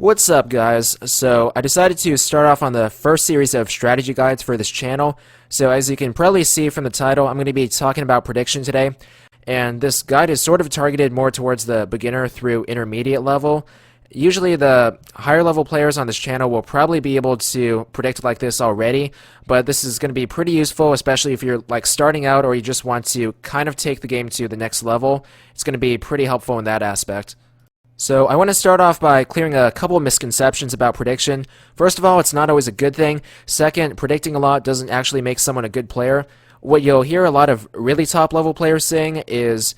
What's up, guys? So I decided to start off on the first series of strategy guides for this channel. So as you can probably see from the title, I'm going to be talking about prediction today. And this guide is sort of targeted more towards the beginner through intermediate level. Usually the higher level players on this channel will probably be able to predict like this already, but this is going to be pretty useful, especially if you're like starting out or you just want to kind of take the game to the next level. It's going to be pretty helpful in that aspect. So I want to start off by clearing a couple of misconceptions about prediction. First of all, it's not always a good thing. Second, predicting a lot doesn't actually make someone a good player. What you'll hear a lot of really top level players saying is,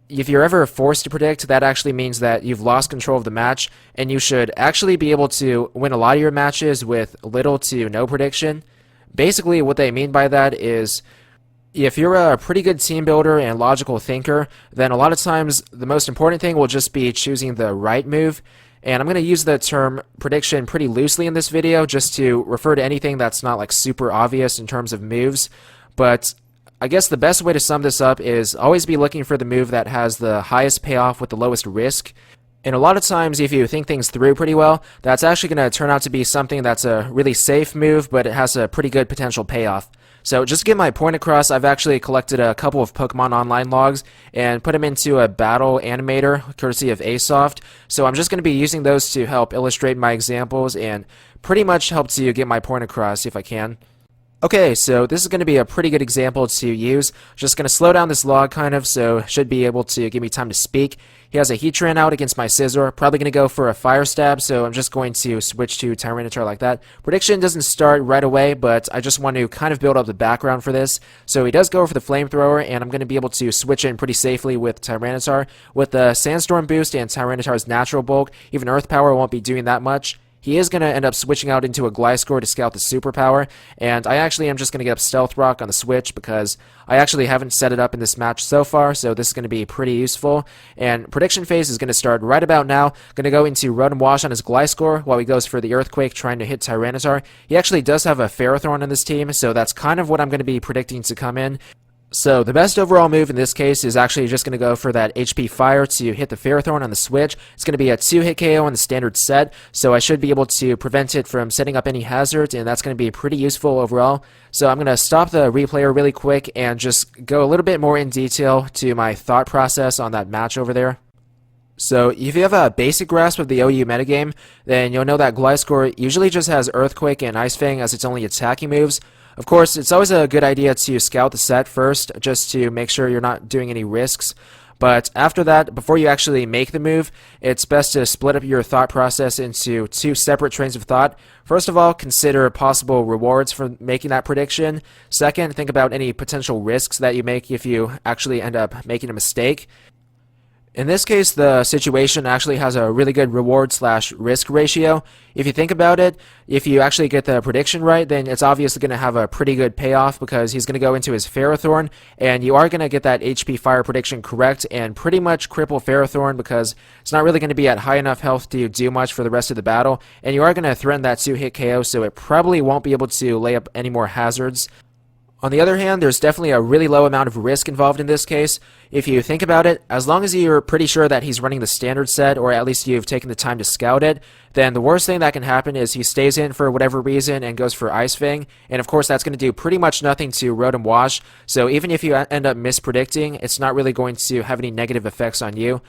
if you're ever forced to predict, that actually means that you've lost control of the match, and you should actually be able to win a lot of your matches with little to no prediction. Basically, what they mean by that is, if you're a pretty good team builder and logical thinker, then a lot of times the most important thing will just be choosing the right move. And I'm going to use the term prediction pretty loosely in this video just to refer to anything that's not like super obvious in terms of moves. But I guess the best way to sum this up is always be looking for the move that has the highest payoff with the lowest risk. And a lot of times, if you think things through pretty well, that's actually going to turn out to be something that's a really safe move, but it has a pretty good potential payoff. So just to get my point across, I've actually collected a couple of Pokemon Online logs and put them into a battle animator, courtesy of Asoft. So I'm just going to be using those to help illustrate my examples and pretty much help to get my point across if I can. Okay, so this is going to be a pretty good example to use. Just going to slow down this log kind of, so should be able to give me time to speak. He has a Heatran out against my Scizor, probably going to go for a Fire Stab, so I'm just going to switch to Tyranitar like that. Prediction doesn't start right away, but I just want to kind of build up the background for this. So he does go for the Flamethrower, and I'm going to be able to switch in pretty safely with Tyranitar. With the Sandstorm boost and Tyranitar's Natural Bulk, even Earth Power won't be doing that much. He is going to end up switching out into a Gliscor to scout the Superpower, and I actually am just going to get up Stealth Rock on the switch because I actually haven't set it up in this match so far, so this is going to be pretty useful. And prediction phase is going to start right about now. Going to go into Rotom Wash on his Gliscor while he goes for the Earthquake trying to hit Tyranitar. He actually does have a Ferrothorn on this team, so that's kind of what I'm going to be predicting to come in. So the best overall move in this case is actually just going to go for that HP Fire to hit the Ferrothorn on the switch. It's going to be a 2-hit KO on the standard set, so I should be able to prevent it from setting up any hazards, and that's going to be pretty useful overall. So I'm going to stop the replayer really quick and just go a little bit more in detail to my thought process on that match over there. So if you have a basic grasp of the OU metagame, then you'll know that Gliscor usually just has Earthquake and Ice Fang as its only attacking moves. Of course, it's always a good idea to scout the set first, just to make sure you're not doing any risks. But after that, before you actually make the move, it's best to split up your thought process into two separate trains of thought. First of all, consider possible rewards for making that prediction. Second, think about any potential risks that you make if you actually end up making a mistake. In this case, the situation actually has a really good reward/risk ratio. If you think about it, if you actually get the prediction right, then it's obviously going to have a pretty good payoff because he's going to go into his Ferrothorn, and you are going to get that HP Fire prediction correct and pretty much cripple Ferrothorn because it's not really going to be at high enough health to do much for the rest of the battle, and you are going to threaten that 2-hit KO, so it probably won't be able to lay up any more hazards. On the other hand, there's definitely a really low amount of risk involved in this case. If you think about it, as long as you're pretty sure that he's running the standard set, or at least you've taken the time to scout it, then the worst thing that can happen is he stays in for whatever reason and goes for Ice Fang, and of course that's going to do pretty much nothing to Rotom Wash, so even if you end up mispredicting, it's not really going to have any negative effects on you.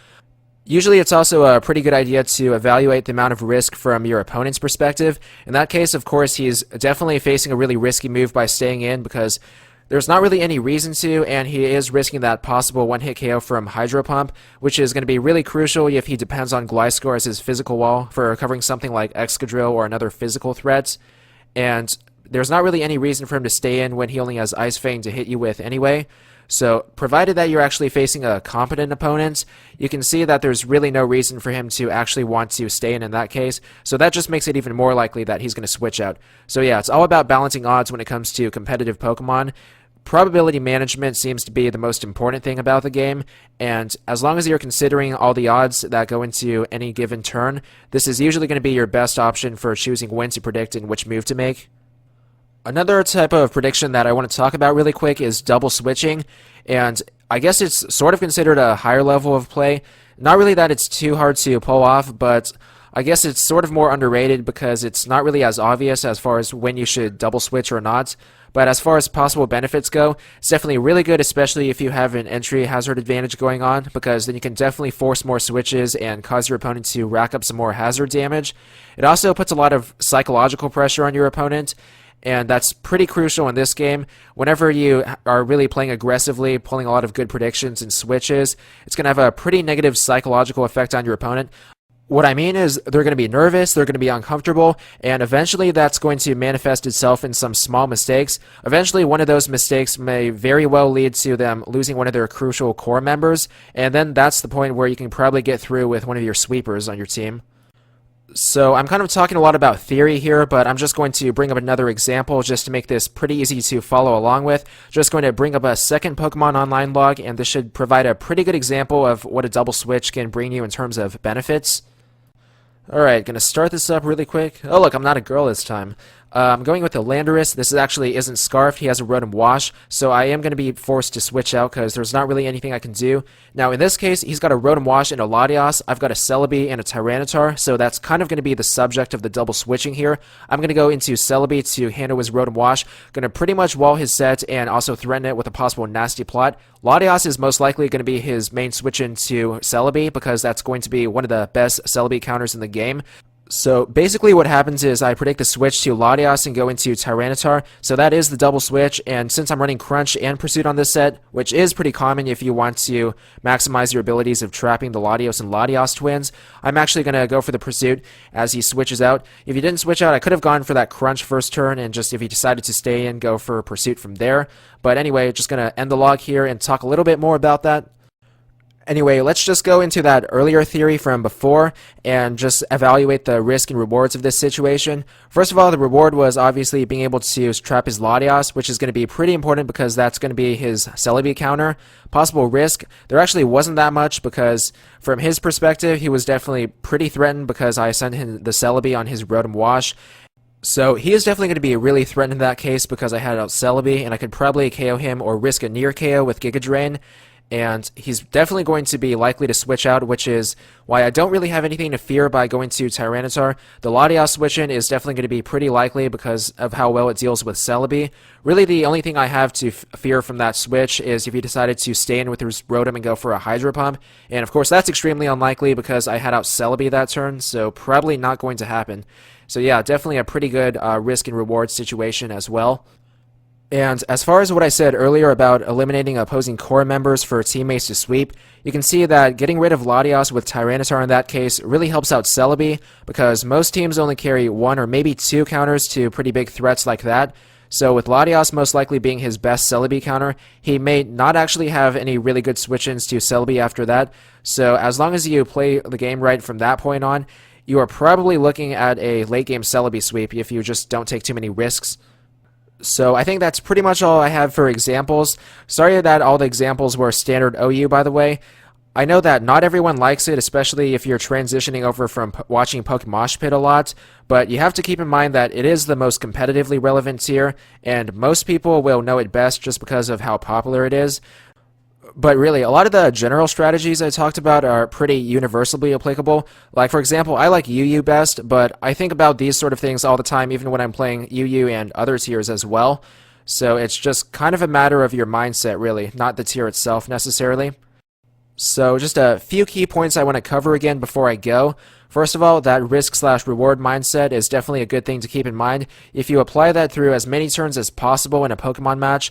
Usually it's also a pretty good idea to evaluate the amount of risk from your opponent's perspective. In that case, of course, he's definitely facing a really risky move by staying in because there's not really any reason to, and he is risking that possible 1-hit KO from Hydro Pump, which is going to be really crucial if he depends on Gliscor as his physical wall for covering something like Excadrill or another physical threat. And there's not really any reason for him to stay in when he only has Ice Fang to hit you with anyway. So, provided that you're actually facing a competent opponent, you can see that there's really no reason for him to actually want to stay in that case, so that just makes it even more likely that he's going to switch out. So yeah, it's all about balancing odds when it comes to competitive Pokemon. Probability management seems to be the most important thing about the game, and as long as you're considering all the odds that go into any given turn, this is usually going to be your best option for choosing when to predict and which move to make. Another type of prediction that I want to talk about really quick is double switching, and I guess it's sort of considered a higher level of play. Not really that it's too hard to pull off, but I guess it's sort of more underrated because it's not really as obvious as far as when you should double switch or not. But as far as possible benefits go, it's definitely really good, especially if you have an entry hazard advantage going on, because then you can definitely force more switches and cause your opponent to rack up some more hazard damage. It also puts a lot of psychological pressure on your opponent, and that's pretty crucial in this game. Whenever you are really playing aggressively, pulling a lot of good predictions and switches, it's going to have a pretty negative psychological effect on your opponent. What I mean is they're going to be nervous, they're going to be uncomfortable, and eventually that's going to manifest itself in some small mistakes. Eventually one of those mistakes may very well lead to them losing one of their crucial core members, and then that's the point where you can probably get through with one of your sweepers on your team. So I'm kind of talking a lot about theory here, but I'm just going to bring up another example just to make this pretty easy to follow along with. Just going to bring up a second Pokemon Online log, and this should provide a pretty good example of what a double switch can bring you in terms of benefits. Alright, gonna start this up really quick. Oh look, I'm not a girl this time. I'm going with the Landorus. This actually isn't Scarfed, he has a Rotom Wash, so I am going to be forced to switch out because there's not really anything I can do. Now in this case, he's got a Rotom Wash and a Latios, I've got a Celebi and a Tyranitar, so that's kind of going to be the subject of the double switching here. I'm going to go into Celebi to handle his Rotom Wash, going to pretty much wall his set and also threaten it with a possible nasty plot. Latios is most likely going to be his main switch into Celebi because that's going to be one of the best Celebi counters in the game. So basically what happens is I predict the switch to Latios and go into Tyranitar, so that is the double switch, and since I'm running Crunch and Pursuit on this set, which is pretty common if you want to maximize your abilities of trapping the Latios and Latios twins, I'm actually going to go for the Pursuit as he switches out. If he didn't switch out, I could have gone for that Crunch first turn, and just if he decided to stay in, go for Pursuit from there. But anyway, just going to end the log here and talk a little bit more about that. Anyway, let's just go into that earlier theory from before and just evaluate the risk and rewards of this situation. First of all, the reward was obviously being able to trap his Latios, which is going to be pretty important because that's going to be his Celebi counter. Possible risk, there actually wasn't that much because from his perspective, he was definitely pretty threatened because I sent him the Celebi on his Rotom Wash. So he is definitely going to be really threatened in that case because I had out Celebi and I could probably KO him or risk a near KO with Giga Drain. And he's definitely going to be likely to switch out, which is why I don't really have anything to fear by going to Tyranitar. The Latios switch-in is definitely going to be pretty likely because of how well it deals with Celebi. Really, the only thing I have to fear from that switch is if he decided to stay in with his Rotom and go for a Hydro Pump. And of course, that's extremely unlikely because I had out Celebi that turn, so probably not going to happen. So yeah, definitely a pretty good risk and reward situation as well. And as far as what I said earlier about eliminating opposing core members for teammates to sweep, you can see that getting rid of Latios with Tyranitar in that case really helps out Celebi, because most teams only carry one or maybe two counters to pretty big threats like that. So with Latios most likely being his best Celebi counter, he may not actually have any really good switch-ins to Celebi after that. So as long as you play the game right from that point on, you are probably looking at a late-game Celebi sweep if you just don't take too many risks. So I think that's pretty much all I have for examples. Sorry that all the examples were standard OU, by the way. I know that not everyone likes it, especially if you're transitioning over from watching ProjectMoshPit a lot, but you have to keep in mind that it is the most competitively relevant tier, and most people will know it best just because of how popular it is. But really, a lot of the general strategies I talked about are pretty universally applicable. Like, for example, I like UU best, but I think about these sort of things all the time, even when I'm playing UU and other tiers as well. So it's just kind of a matter of your mindset, really, not the tier itself necessarily. So just a few key points I want to cover again before I go. First of all, that risk/reward mindset is definitely a good thing to keep in mind. If you apply that through as many turns as possible in a Pokemon match,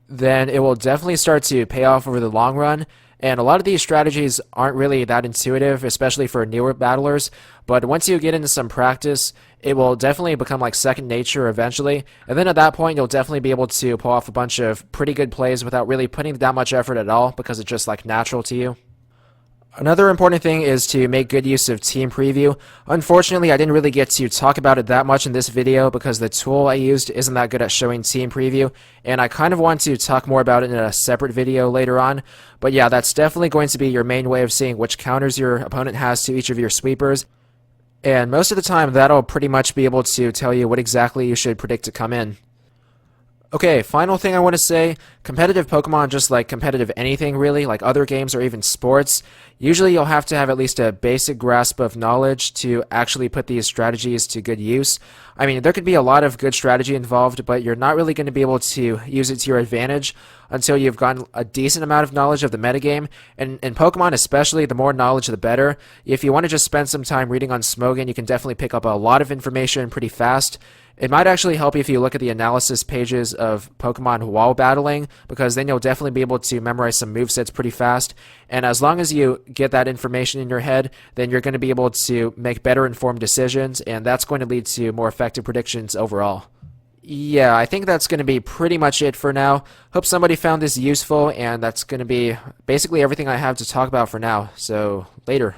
then it will definitely start to pay off over the long run. And a lot of these strategies aren't really that intuitive, especially for newer battlers, but once you get into some practice, it will definitely become like second nature eventually, and then at that point you'll definitely be able to pull off a bunch of pretty good plays without really putting that much effort at all, because it's just like natural to you. Another important thing is to make good use of Team Preview. Unfortunately, I didn't really get to talk about it that much in this video because the tool I used isn't that good at showing Team Preview, and I kind of want to talk more about it in a separate video later on. But yeah, that's definitely going to be your main way of seeing which counters your opponent has to each of your sweepers. And most of the time, that'll pretty much be able to tell you what exactly you should predict to come in. Okay, final thing I want to say, competitive Pokemon, just like competitive anything really, like other games or even sports, usually you'll have to have at least a basic grasp of knowledge to actually put these strategies to good use. I mean, there could be a lot of good strategy involved, but you're not really going to be able to use it to your advantage until you've gotten a decent amount of knowledge of the metagame. And in Pokemon especially, the more knowledge the better. If you want to just spend some time reading on Smogon, you can definitely pick up a lot of information pretty fast. It might actually help if you look at the analysis pages of Pokemon while battling, because then you'll definitely be able to memorize some movesets pretty fast. And as long as you get that information in your head, then you're going to be able to make better informed decisions, and that's going to lead to more effective predictions overall. Yeah, I think that's going to be pretty much it for now. Hope somebody found this useful, and that's going to be basically everything I have to talk about for now. So, later.